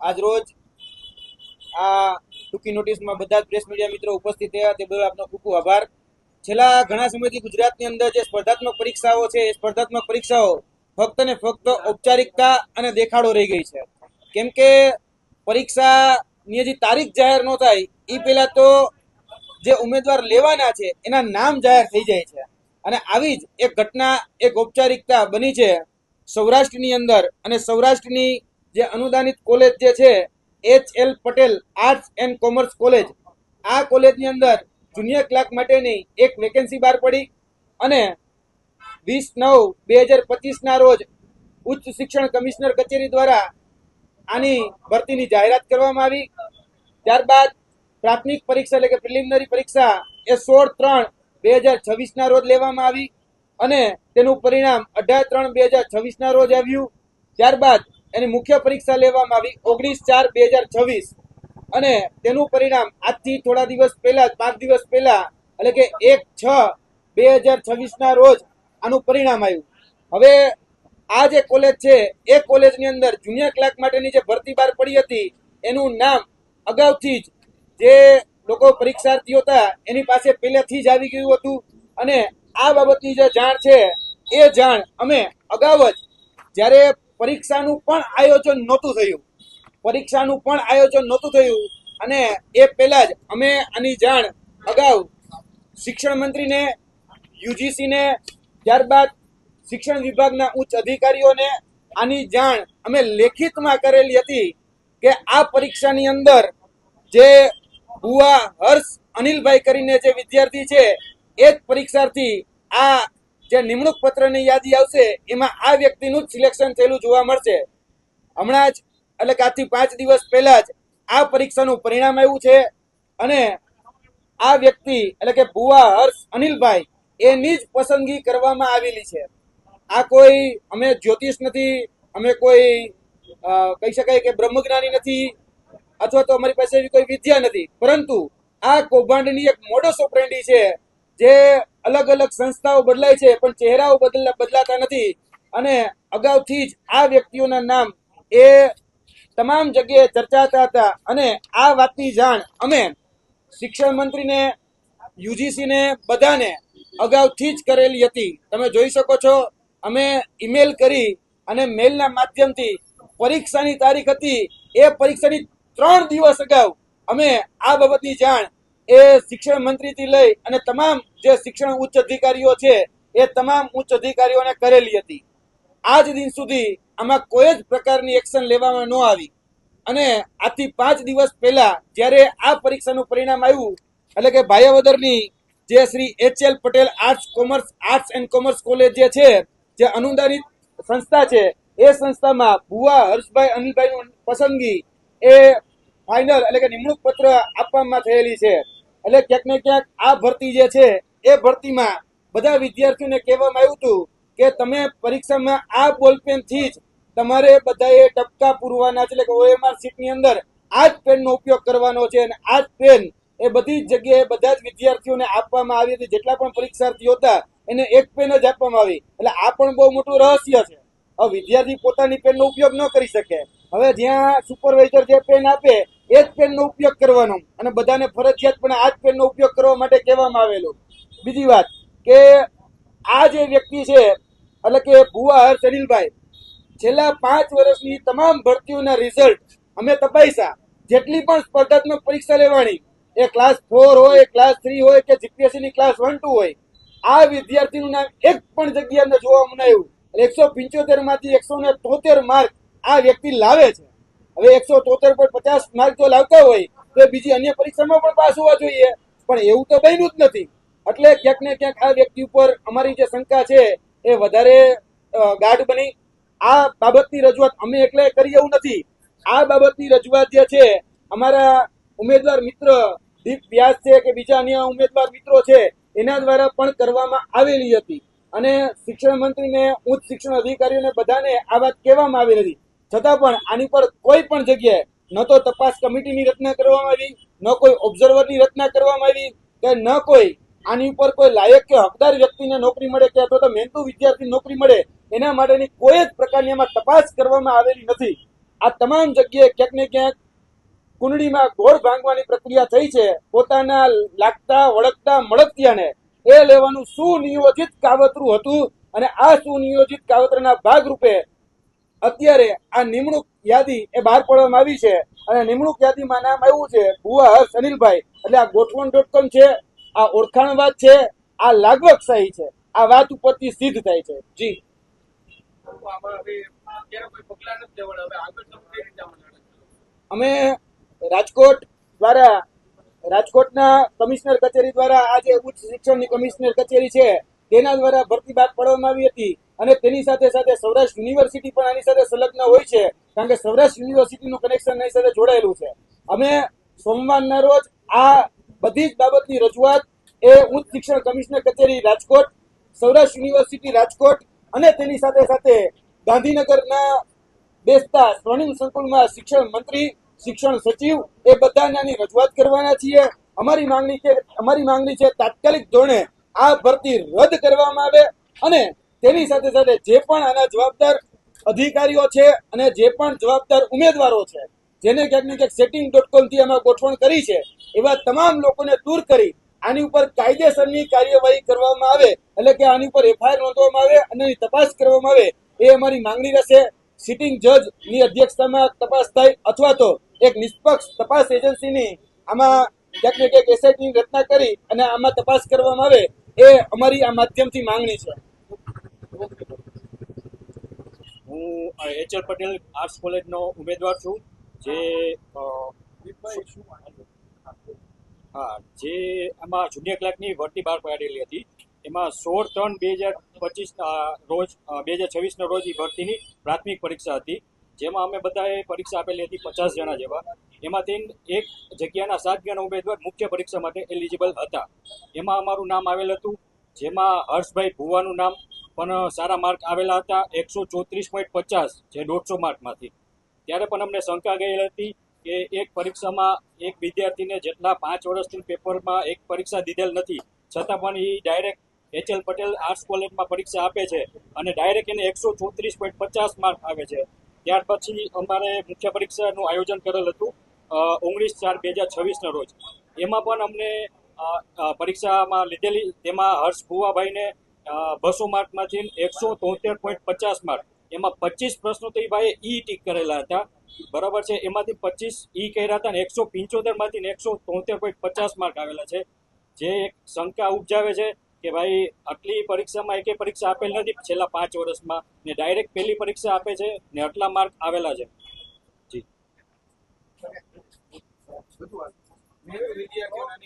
આજ રોજ આ ટૂંકી નોટિસમાં બધા જ પ્રેસ મીડિયા મિત્રો ઉપસ્થિત થયા તે બદલ આપનો ખૂબ ખૂબ આભાર. છેલ્લા ઘણા સમયથી ગુજરાતની અંદર જે સ્પર્ધાત્મક પરીક્ષાઓ છે એ સ્પર્ધાત્મક પરીક્ષાઓ ફક્ત ને ફક્ત ઔપચારિકતા અને દેખાડો રહી ગઈ છે. કેમ કે પરીક્ષાની જે તારીખ જાહેર ન થાય એ પહેલા તો જે ઉમેદવાર લેવાના છે એના નામ જાહેર થઈ જાય છે. અને આવી જ એક ઘટના, એક ઔપચારિકતા બની છે સૌરાષ્ટ્રની અંદર. અને સૌરાષ્ટ્રની જે અનુદાનિત કોલેજ જે છે HL Patel arts and commerce college, આ કોલેજની અંદર જુનિયર ક્લાર્ક માટેની એક વેકેન્સી બહાર પડી અને 20/9/2025 રોજ ઉચ્ચ શિક્ષણ કમિશનર કચેરી દ્વારા આની ભરતીની જાહેરાત કરવામાં આવી. ત્યારબાદ પ્રાથમિક પરીક્ષા એટલે કે પ્રિલિમિનરી પરીક્ષા એ 16/3/2026 રોજ લેવામાં આવી અને તેનું પરિણામ 18/3/2026 રોજ આવ્યું. ત્યારબાદ એની મુખ્ય પરીક્ષા લેવામાં આવી 19/4/2026 અને તેનું પરિણામ આજથી થોડા દિવસ પહેલા, 5 દિવસ પહેલા એટલે કે 1/6/2026 રોજ આનું પરિણામ આવ્યું. હવે આ જે કોલેજ છે એ કોલેજની અંદર જુનિયર ક્લાર્ક માટેની જે ભરતી બહાર પડી હતી એનું નામ અગાઉથી જ જે લોકો પરીક્ષાર્થીઓ હતા એની પાસે પહેલેથી જ આવી ગયું હતું. અને આ બાબતની જે જાણ છે એ જાણ અમે અગાઉ જ જ્યારે પરીક્ષાનું પણ આયોજન નહોતું થયું અને એ પહેલા જ અમે આની જાણ અગાઉ શિક્ષણ મંત્રીને, યુજીસીને, ત્યારબાદ શિક્ષણ વિભાગના ઉચ્ચ અધિકારીઓને આની જાણ અમે લેખિતમાં કરેલી હતી કે આ પરીક્ષાની અંદર જે બુઆ હર્ષ અનિલભાઈ કરીને જે વિદ્યાર્થી છે એ જ પરીક્ષાર્થી આ જે નિમણૂક પત્રની યાદી આવશે એમાં આ વ્યક્તિનું જ સિલેક્શન થયેલું જોવા મળશે. હમણાં જ એટલે કે આજથી 5 દિવસ પહેલા જ આ પરીક્ષાનું પરિણામ આવ્યું છે અને આ વ્યક્તિ એટલે કે બુઆ હર્ષ અનિલભાઈ એની જ પસંદગી કરવામાં આવેલી છે. આ કોઈ અમે જ્યોતિષ નથી, અમે કોઈ કહી શકાય કે બ્રહ્મજ્ઞાની નથી અથવા તો અમારી પાસે એવી કોઈ વિદ્યા નથી, પરંતુ આ કૌભાંડની એક મોડસ ઓપરેન્ડી છે. જે અલગ અલગ સંસ્થાઓ બદલાય છે પણ ચહેરાઓ બદલાતા નથી. અને અગાઉથી જ આ વ્યક્તિઓના નામ એ તમામ જગ્યાએ ચર્ચાતા હતા અને આ વાતની જાણ અમે શિક્ષણ મંત્રીને, યુજીસીને, બધાને અગાઉથી જ કરેલી હતી. તમે જોઈ શકો છો અમે ઈમેલ કરી અને મેલના માધ્યમથી પરીક્ષાની તારીખ હતી એ પરીક્ષાની 3 દિવસ અગાઉ અમે આ બાબતની જાણ એ શિક્ષણ મંત્રીથી લઈ અને તમામ જે શિક્ષણ ઉચ્ચ અધિકારીઓ છે એ તમામ ઉચ્ચ અધિકારીઓને કરેલી હતી. આજ દિન સુધી આમાં કોઈ જ પ્રકારની એક્શન લેવામાં ન આવી અને આજથી 5 દિવસ પહેલા જ્યારે આ પરીક્ષાનું પરિણામ આવ્યું એટલે કે ભાયાવદરની જે Shri HL Patel arts and commerce college જે છે, જે અનુદાનિત સંસ્થા છે, એ સંસ્થામાં બુઆ હર્ષભાઈ અનિલભાઈની પસંદગી એ ફાઇનલ એટલે કે નિમણૂક પત્ર આપવામાં થયેલી છે. એટલે ક્યાંક ને ક્યાંક આ ભરતી જે છે એ ભરતીમાં બધા વિદ્યાર્થીઓને કહેવામાં આવ્યું હતું કે તમે પરીક્ષામાં આ બોલપેનથી જ તમારે બધાએ ટપકા પૂરવાના છે. એટલે કે OMR શીટની અંદર આ જ પેનનો ઉપયોગ કરવાનો છે અને આ જ પેન એ બધી જ જગ્યાએ બધા જ વિદ્યાર્થીઓને આપવામાં આવી હતી. જેટલા પણ પરીક્ષાર્થીઓ હતા એને એક પેન જ આપવામાં આવી. એટલે આ પણ બહુ મોટું રહસ્ય છે. હવે વિદ્યાર્થી પોતાની પેનનો ઉપયોગ ન કરી શકે. હવે જ્યાં સુપરવાઇઝર જે પેન આપે એ જ પેનનો ઉપયોગ કરવાનો અને બધાને ફરજિયાત પણ આ જ પેનનો ઉપયોગ કરવા માટે કહેવામાં આવેલું. બીજી વાત કે આ જે વ્યક્તિ છે એટલે કે બુઆ હર્ષ અનિલભાઈ છેલ્લા 5 વર્ષની તમામ ભરતીઓના રિઝલ્ટ અમે તપાસ્યા. જેટલી પણ સ્પર્ધાત્મક પરીક્ષા લેવાની એ ક્લાસ 4 હોય, ક્લાસ 3 હોય કે જીપીએસસીની ક્લાસ 1-2 હોય, આ વિદ્યાર્થીનું નામ એક પણ જગ્યાએ ન જોવા મળ્યું. 175 માંથી 173 માર્ક આ વ્યક્તિ લાવે છે. હવે 173 પર 50 માર્ક જો લાવતા હોય તો બીજી અન્ય પરીક્ષામાં પણ પાસ હોવા જોઈએ, પણ એવું તો બન્યું જ નથી. એટલે ક્યાંક ને ક્યાંક આ વ્યક્તિ ઉપર અમારી જે શંકા છે એ વધારે ગાઢ બની. આ બાબતની રજૂઆત અમે એકલે કરી એવું નથી. આ બાબતની રજૂઆત જે છે અમારા ઉમેદવાર મિત્ર દીપ વ્યાસ છે કે બીજા અન્ય ઉમેદવાર મિત્રો છે એના દ્વારા પણ કરવામાં આવેલી હતી અને શિક્ષણ મંત્રીને, ઉચ્ચ શિક્ષણ અધિકારીઓને બધાને આ વાત કહેવામાં આવેલી હતી. છતાં પણ આની પર કોઈ પણ જગ્યાએ ન તો તપાસ કમિટીની રચના કરવામાં આવી, ન કોઈ ઓબ્ઝર્વરની રચના કરવામાં આવી કે ન કોઈ આની ઉપર કોઈ લાયક કે હકદાર વ્યક્તિને નોકરી મળે કે અથવા તો મહેનતુ વિદ્યાર્થી નોકરી મળે એના માટેની કોઈ જ પ્રકારની આમાં તપાસ કરવામાં આવેલી નથી. આ તમામ જગ્યાએ ક્યાંક ને ક્યાંક કુંડળીમાં ગોળ ભાંગવાની પ્રક્રિયા થઈ છે. પોતાના લાગતા વળગતા મળતિયાને એ લેવાનું સુનિયોજિત કાવતરું હતું અને આ સુનિયોજિત કાવતરના ભાગરૂપે અત્યારે આ નિમણૂક યાદી એ બહાર પાડવામાં આવી છે અને નિમણૂક યાદીમાં નામ આવ્યું છે ભુવા હર્ષ અનિલભાઈ. એટલે આ ગોઠવણ.com છે, આ ઓળખાણ વાત છે, આ લાગવકશાહી છે. આ વાત ઉપરથી સિદ્ધ થાય છે. જી અમે રાજકોટ દ્વારા રાજકોટના કમિશનર કચેરી દ્વારા આ જે ઉચ્ચ શિક્ષણની કમિશનર કચેરી છે તેના દ્વારા ભરતી બહાર પાડવામાં આવી હતી અને તેની સાથે સાથે સૌરાષ્ટ્ર યુનિવર્સિટી પણ આની સાથે સંલગ્ન હોય છે, કારણ કે સૌરાષ્ટ્ર યુનિવર્સિટીનું કનેક્શન એની સાથે જોડાયેલું છે. અમે સોમવારના રોજ આ બધી જ બાબતની રજૂઆત એ ઉચ્ચ શિક્ષણ કમિશનર કચેરી રાજકોટ, સૌરાષ્ટ્ર યુનિવર્સિટી રાજકોટ અને તેની સાથે સાથે ગાંધીનગરના બેસતા સ્વર્ણિમ સંકુલમાં શિક્ષણ મંત્રી, શિક્ષણ સચિવ એ બધાને આની રજૂઆત કરવાના છીએ. અમારી માંગણી છે તાત્કાલિક ધોરણે આ ભરતી રદ કરવામાં આવે અને તેની સાથે સાથે જે પણ આના જવાબદાર અધિકારીઓ છે અને જે પણ જવાબદાર ઉમેદવારો છે જેને ક્યાંક ને ક્યાંક setting.com થી આમાં ગોઠવણ કરી છે એવા તમામ લોકોને દૂર કરી આની ઉપર કાયદેસરની કાર્યવાહી કરવામાં આવે, એટલે કે આની ઉપર એફઆઈઆર નોંધવામાં આવે અને એની તપાસ કરવામાં આવે એ અમારી માંગણી રહેશે. સિટિંગ જજ ની અધ્યક્ષતામાં તપાસ થાય અથવા તો એક નિષ્પક્ષ તપાસ એજન્સીની આમાં ક્યાંક ને ક્યાંક એસઆઈટીની રચના કરી અને આમાં તપાસ કરવામાં આવે એ અમારી આ માધ્યમથી માંગણી છે. હું એચએલ પટેલ આર્ટ્સ કોલેજનો ઉમેદવાર છું. જે જે આમાં જુનિયર ક્લાર્કની ભરતી બહાર પાડેલી હતી એમાં 16/3/2025 રોજ 2026 રોજ એ ભરતીની પ્રાથમિક પરીક્ષા હતી, જેમાં અમે બધાએ પરીક્ષા આપેલી હતી 50 જણા જેવા. એમાંથી એક જગ્યાના 7 જણા ઉમેદવાર મુખ્ય પરીક્ષા માટે એલિજિબલ હતા. એમાં અમારું નામ આવેલ હતું, જેમાં હર્ષભાઈ ભુવાનું નામ પણ સારા માર્ક આવેલા હતા 134.50 જે 150 માર્કમાંથી. ત્યારે પણ અમને શંકા ગયેલ હતી કે એક પરીક્ષામાં એક વિદ્યાર્થીને જેટલા 5 વર્ષથી પેપરમાં એક પરીક્ષા દીધેલ નથી છતાં પણ એ ડાયરેક્ટ એચએલ પટેલ આર્ટ્સ કોલેજમાં પરીક્ષા આપે છે અને ડાયરેક્ટ એને 134.50 માર્ક આવે છે. ત્યાર પછી અમારે મુખ્ય પરીક્ષાનું આયોજન કરેલ હતું 19/4/2026 રોજ. એમાં પણ અમને પરીક્ષામાં લીધેલી, તેમાં હર્ષ ભુવાભાઈને 200 માર્કમાંથી 173.50 માર્ક, એમાં 25 પ્રશ્નો તો એ ભાઈએ ઈ ટીક કરેલા હતા, બરાબર છે. એમાંથી 25 ઈ કર્યા હતા અને 175 માંથી 173.50 માર્ક આવેલા છે. જે એક શંકા ઉપજાવે છે કે ભાઈ આટલી પરીક્ષામાં એકે પરીક્ષા આપેલ નથી છેલ્લા 5 વર્ષમાં ને ડાયરેક્ટ પહેલી પરીક્ષા આપે છે ને આટલા માર્ક આવેલા છે. જી